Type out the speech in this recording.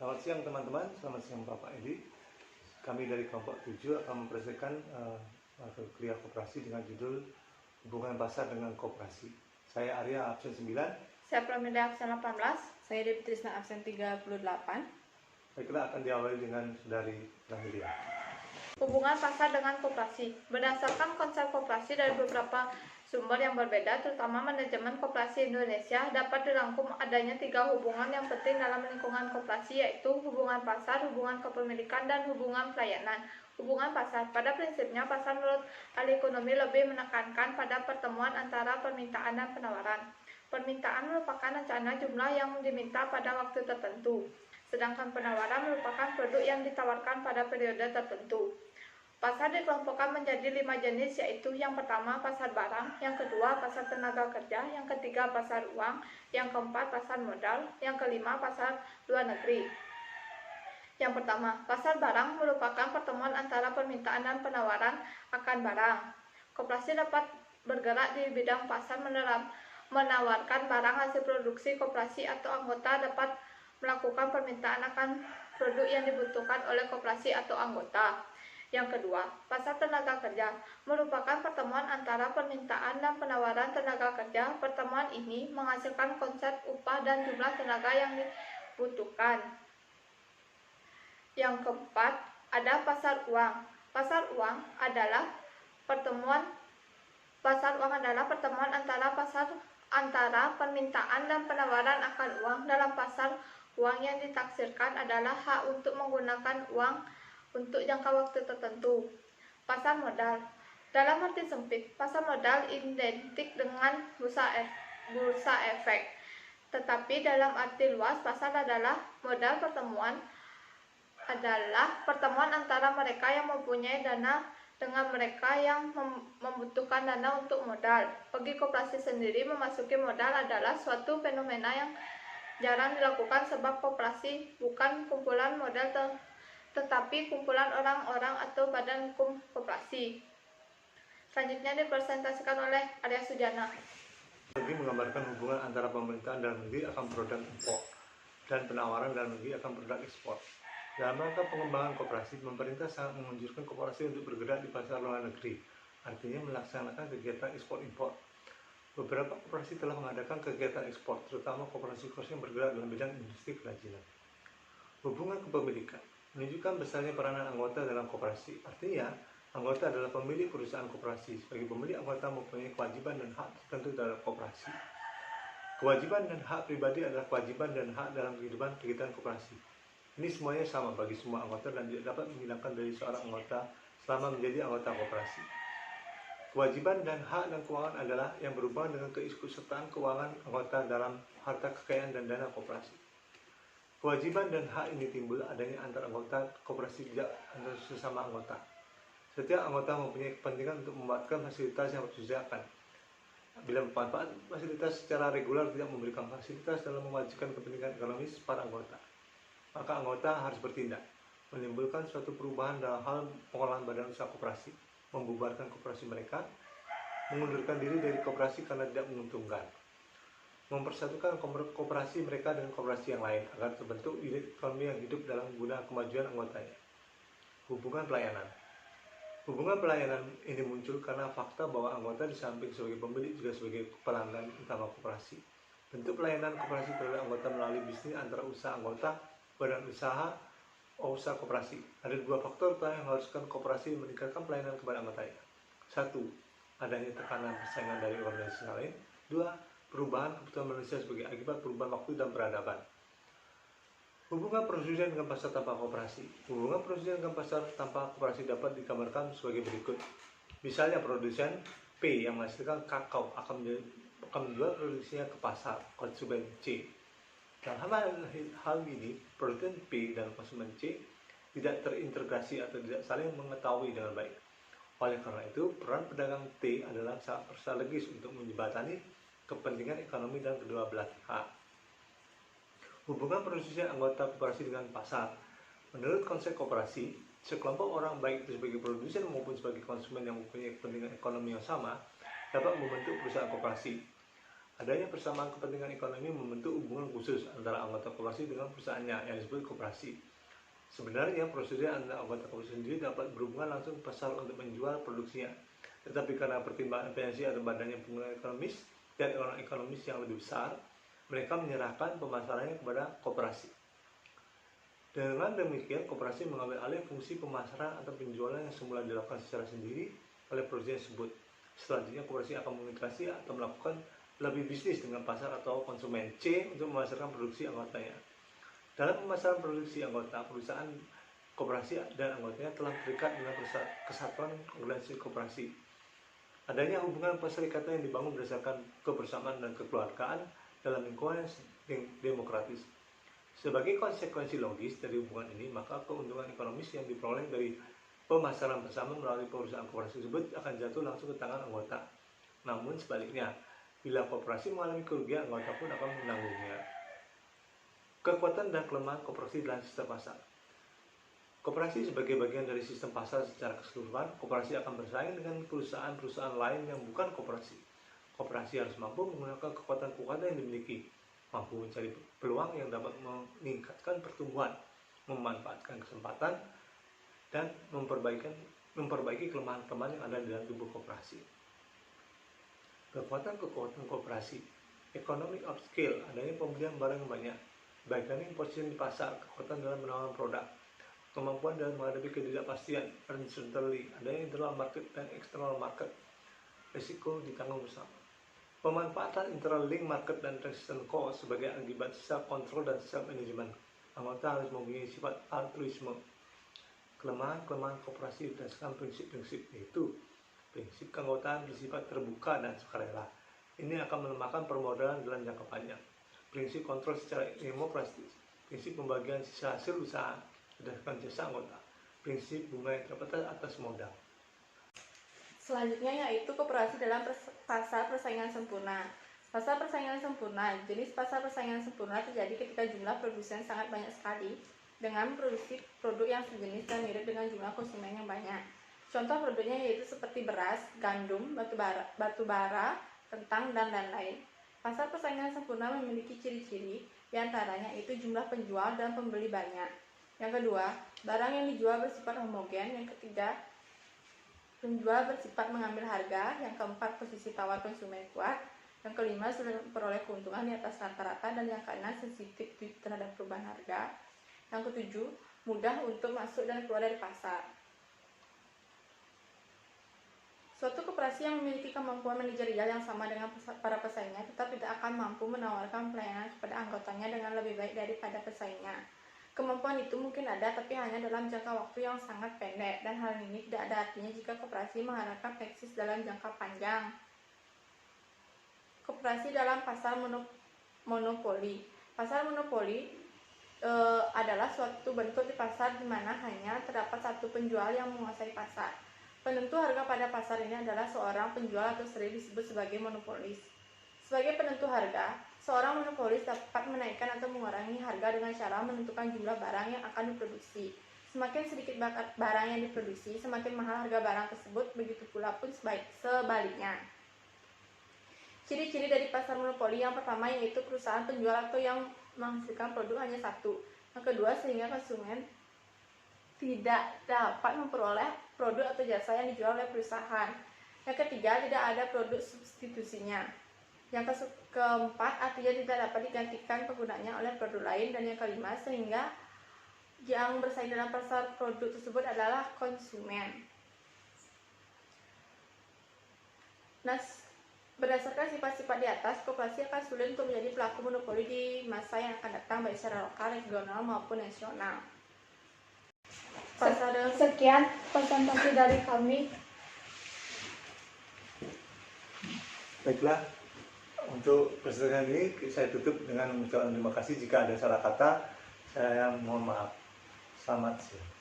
Selamat siang teman-teman, selamat siang Bapak Edi. Kami dari kelompok 7 akan mempresentasikan kuliah koperasi dengan judul Hubungan Pasar dengan Koperasi. Saya Arya, absen 9. Saya Pramida, absen 18. Saya Dewi Trisna, absen 38. Baiklah, akan diawali dengan Saudari Rahlia. Hubungan pasar dengan koperasi. Berdasarkan konsep koperasi dari beberapa sumber yang berbeda, terutama manajemen koperasi Indonesia, dapat dirangkum adanya 3 hubungan yang penting dalam lingkungan koperasi, yaitu hubungan pasar, hubungan kepemilikan, dan hubungan pelayanan. Hubungan pasar. Pada prinsipnya, pasar menurut ahli ekonomi lebih menekankan pada pertemuan antara permintaan dan penawaran. Permintaan merupakan rencana jumlah yang diminta pada waktu tertentu, sedangkan penawaran merupakan produk yang ditawarkan pada periode tertentu. Pasar dikelompokkan menjadi 5 jenis, yaitu yang pertama pasar barang, yang kedua pasar tenaga kerja, yang ketiga pasar uang, yang keempat pasar modal, yang kelima pasar luar negeri. Yang pertama, pasar barang merupakan pertemuan antara permintaan dan penawaran akan barang. Koperasi dapat bergerak di bidang pasar menawarkan barang hasil produksi koperasi, atau anggota dapat melakukan permintaan akan produk yang dibutuhkan oleh koperasi atau anggota. Yang kedua, pasar tenaga kerja merupakan pertemuan antara permintaan dan penawaran tenaga kerja. Pertemuan ini menghasilkan konsep upah dan jumlah tenaga yang dibutuhkan. Yang keempat, ada pasar uang. Pasar uang adalah pertemuan antara permintaan dan penawaran akan uang. Dalam pasar uang, yang ditaksirkan adalah hak untuk menggunakan uang untuk jangka waktu tertentu. Pasar modal. Dalam arti sempit, pasar modal identik dengan bursa efek. Tetapi dalam arti luas, pasar adalah pertemuan antara mereka yang mempunyai dana dengan mereka yang membutuhkan dana untuk modal. Bagi koperasi sendiri, memasuki modal adalah suatu fenomena yang jarang dilakukan, sebab koperasi bukan kumpulan modal tetapi kumpulan orang-orang atau badan hukum koperasi. Selanjutnya dipresentasikan oleh Arya Sujana. Lagi menggambarkan hubungan antara pemerintahan dalam negeri akan produk impor dan penawaran dalam negeri akan produk ekspor. Dalam rangka pengembangan koperasi, pemerintah sangat menganjurkan koperasi untuk bergerak di pasar luar negeri, artinya melaksanakan kegiatan ekspor-impor. Beberapa koperasi telah mengadakan kegiatan ekspor, terutama koperasi-koperasi yang bergerak dalam bidang industri kerajinan. Hubungan kepemilikan menunjukkan besarnya peranan anggota dalam koperasi. Artinya, anggota adalah pemilik perusahaan koperasi. Sebagai pemilik, anggota mempunyai kewajiban dan hak tertentu dalam koperasi. Kewajiban dan hak pribadi adalah kewajiban dan hak dalam kegiatan koperasi. Ini semuanya sama bagi semua anggota dan tidak dapat menghilangkan dari seorang anggota selama menjadi anggota koperasi. Kewajiban dan hak dan keuangan adalah yang berhubungan dengan keikutsertaan keuangan anggota dalam harta kekayaan dan dana koperasi. Kewajiban dan hak ini timbul adanya antar anggota koperasi, tidak antar sesama anggota. Setiap anggota mempunyai kepentingan untuk memanfaatkan fasilitas yang disediakan. Bila memanfaat fasilitas secara reguler tidak memberikan fasilitas dalam mewajibkan kepentingan ekonomis para anggota, maka anggota harus bertindak, menimbulkan suatu perubahan dalam hal pengolahan badan usaha koperasi, membubarkan koperasi mereka, mengundurkan diri dari koperasi karena tidak menguntungkan, mempersatukan koperasi mereka dengan koperasi yang lain agar terbentuk unit ekonomi yang hidup dalam guna kemajuan anggotanya. Hubungan pelayanan. Hubungan pelayanan ini muncul karena fakta bahwa anggota di samping sebagai pemilik juga sebagai pelanggan utama koperasi. Bentuk pelayanan koperasi terhadap anggota melalui bisnis antara usaha anggota, badan usaha, usaha koperasi. Ada 2 faktor utama yang mengharuskan koperasi meningkatkan pelayanan kepada anggotanya. 1. Adanya tekanan persaingan dari organisasi lain. 2. Perubahan kebutuhan manusia sebagai akibat perubahan waktu dan peradaban. Hubungan produsen dengan pasar tanpa koperasi. Hubungan produsen dengan pasar tanpa koperasi dapat digambarkan sebagai berikut. Misalnya produsen P yang menghasilkan kakao akan menjual produksinya ke pasar konsumen C. Dalam hal ini, produsen P dan konsumen C tidak terintegrasi atau tidak saling mengetahui dengan baik. Oleh karena itu, peran pedagang T adalah sangat strategis untuk menjembatani kepentingan ekonomi dan kedua belah pihak. Hubungan produsen anggota koperasi dengan pasar. Menurut konsep koperasi, sekelompok orang baik itu sebagai produsen maupun sebagai konsumen yang mempunyai kepentingan ekonomi yang sama dapat membentuk perusahaan koperasi. Adanya persamaan kepentingan ekonomi membentuk hubungan khusus antara anggota koperasi dengan perusahaannya yang disebut koperasi. Sebenarnya prosedur antara anggota koperasi sendiri dapat berhubungan langsung ke pasar untuk menjual produksinya. Tetapi karena pertimbangan efisiensi atau badannya pengguna ekonomis dan ekonomis yang lebih besar, mereka menyerahkan pemasarannya kepada koperasi. Dengan demikian, koperasi mengambil alih fungsi pemasaran atau penjualan yang semula dilakukan secara sendiri oleh produsen tersebut. Selanjutnya, koperasi akan mengintegrasi atau melakukan lebih bisnis dengan pasar atau konsumen C untuk memasarkan produksi anggotanya. Dalam pemasaran produksi anggota, perusahaan koperasi dan anggotanya telah terikat dengan kesatuan organisasi koperasi. Adanya hubungan perserikatan yang dibangun berdasarkan kebersamaan dan kekeluargaan dalam lingkungan yang demokratis. Sebagai konsekuensi logis dari hubungan ini, maka keuntungan ekonomis yang diperoleh dari pemasaran bersama melalui perusahaan koperasi tersebut akan jatuh langsung ke tangan anggota. Namun sebaliknya, bila koperasi mengalami kerugian, anggota pun akan menanggungnya. Kekuatan dan kelemahan koperasi dalam sistem pasar. Koperasi sebagai bagian dari sistem pasar secara keseluruhan, koperasi akan bersaing dengan perusahaan-perusahaan lain yang bukan koperasi. Koperasi harus mampu menggunakan kekuatan-kekuatan yang dimiliki, mampu mencari peluang yang dapat meningkatkan pertumbuhan, memanfaatkan kesempatan, dan memperbaiki kelemahan-kelemahan yang ada di dalam tubuh koperasi. Kekuatan-kekuatan koperasi. Economic of scale, adanya pembelian barang yang banyak, bargaining position di pasar, kekuatan dalam menawarkan produk, kemampuan dalam menghadapi ketidakpastian, uncertainty, adanya internal market dan external market, risiko ditanggung bersama. Pemanfaatan interlink market dan resistance cost sebagai akibat self control dan self management. Anggota harus mempunyai sifat altruisme. Kelemahan-kelemahan koperasi berdasarkan prinsip-prinsip, yaitu prinsip keanggotaan bersifat terbuka dan sukarela. Ini akan melemahkan permodalan dalam jangka panjang. Prinsip kontrol secara demokratis, prinsip pembagian sisa hasil usaha berdasarkan jasa anggota, prinsip bunga yang terbatas atas modal. Selanjutnya yaitu koperasi dalam pasar persaingan sempurna. Pasar persaingan sempurna, jenis pasar persaingan sempurna terjadi ketika jumlah produsen sangat banyak sekali dengan produksi produk yang sejenis dan mirip dengan jumlah konsumen yang banyak. Contoh produknya yaitu seperti beras, gandum, batu bara, kentang, dan lain-lain. Pasar persaingan sempurna memiliki ciri-ciri, diantaranya itu jumlah penjual dan pembeli banyak. Yang kedua, barang yang dijual bersifat homogen. Yang ketiga, penjual bersifat mengambil harga. Yang keempat, posisi tawar konsumen kuat. Yang kelima, sudah memperoleh keuntungan di atas rata-rata. Dan yang keenam, sensitif terhadap perubahan harga. Yang ketujuh, mudah untuk masuk dan keluar dari pasar. Suatu koperasi yang memiliki kemampuan manajerial yang sama dengan para pesaingnya tetap tidak akan mampu menawarkan pelayanan kepada anggotanya dengan lebih baik daripada pesaingnya. Kemampuan itu mungkin ada, tapi hanya dalam jangka waktu yang sangat pendek, dan hal ini tidak ada artinya jika koperasi mengharapkan eksis dalam jangka panjang. Koperasi dalam pasar monopoli. Pasar monopoli adalah suatu bentuk di pasar di mana hanya terdapat satu penjual yang menguasai pasar. Penentu harga pada pasar ini adalah seorang penjual atau sering disebut sebagai monopolis. Sebagai penentu harga, seorang monopolis dapat menaikkan atau mengurangi harga dengan cara menentukan jumlah barang yang akan diproduksi. Semakin sedikit barang yang diproduksi, semakin mahal harga barang tersebut, begitu pula pun sebaliknya. Ciri-ciri dari pasar monopoli yang pertama yaitu perusahaan penjual atau yang menghasilkan produk hanya satu. Yang kedua, sehingga konsumen tidak dapat memperoleh produk atau jasa yang dijual oleh perusahaan. Yang ketiga, tidak ada produk substitusinya. Yang keempat, artinya tidak dapat digantikan penggunanya oleh produk lain. Dan yang kelima, sehingga yang bersaing dalam pasar produk tersebut adalah konsumen. Nah, berdasarkan sifat-sifat di atas, koperasi akan sulit untuk menjadi pelaku monopoli di masa yang akan datang, baik secara lokal, regional, maupun nasional. Sekian presentasi dari kami. Baiklah, untuk presentasi ini saya tutup dengan mengucapkan terima kasih. Jika ada salah kata, saya mohon maaf. Selamat siang.